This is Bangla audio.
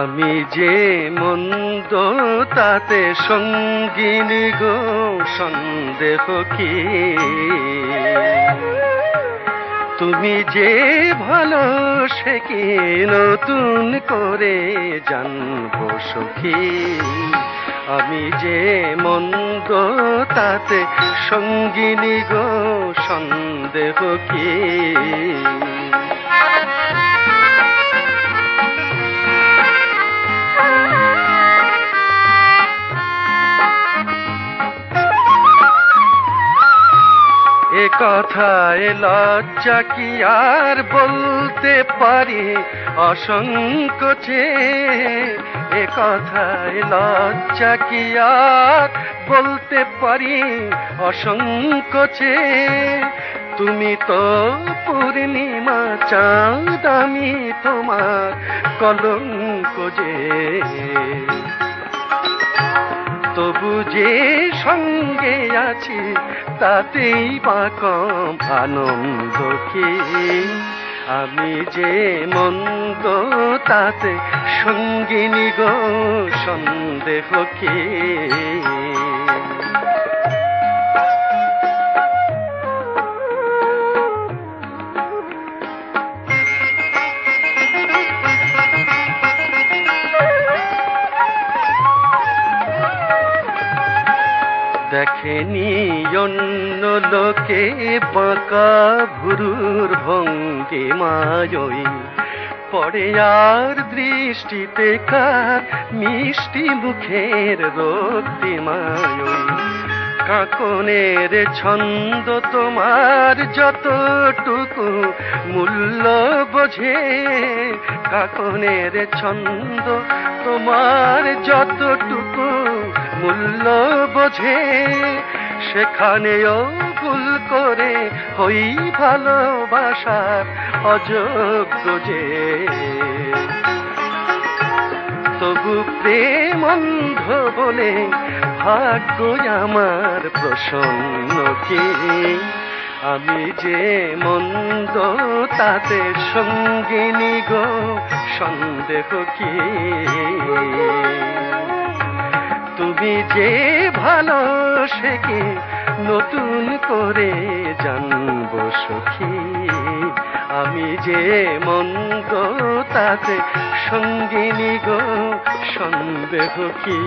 আমি যে মন্দ তাতে সঙ্গিনী গো সন্দেহ কি? তুমি যে ভালো সে কি নতুন করে জানবো সখী। আমি যে মন্দ তাতে সঙ্গিনী গো সন্দেহ কি? এ কথায় লজ্জা কি আর বলতে পারি অসংকোচে? এ কথায় লজ্জা কি আর বলতে পারি অসংকোচে? তুমি তো পূর্ণিমা চাঁদ, আমি তোমার কলঙ্ক যে। তবু যে সঙ্গে আছি তাতেই বা কম আনন্দ কি? আমি যে মন্দ তাতে সঙ্গিনী গো সন্দেহ কি? দেখেনি অন্য লোকে বাঁকা ভুরুর ভঙ্গিমায়, পড়ে আর দৃষ্টিতে কার মিষ্টি মুখের রক্তিমায়। কাঁকনের ছন্দ তোমার যতটুকু মূল্য বোঝে, কাঁকনের ছন্দ তোমার যতটুকু মূল্য বোঝে, সেখানেও ভুল করে হই ভালোবাসার অযোগ্য যে। তবু প্রেম অন্ধ বলে ভাগ্য আমার প্রসন্ন কি? আমি যে মন্দ তাতে সঙ্গিনী গো সন্দেহ কি? তুমি যে ভালো সে কি নতুন করে জানবো সখী। আমি যে মন্দ তাতে সঙ্গিনী গো সন্দেহ কি?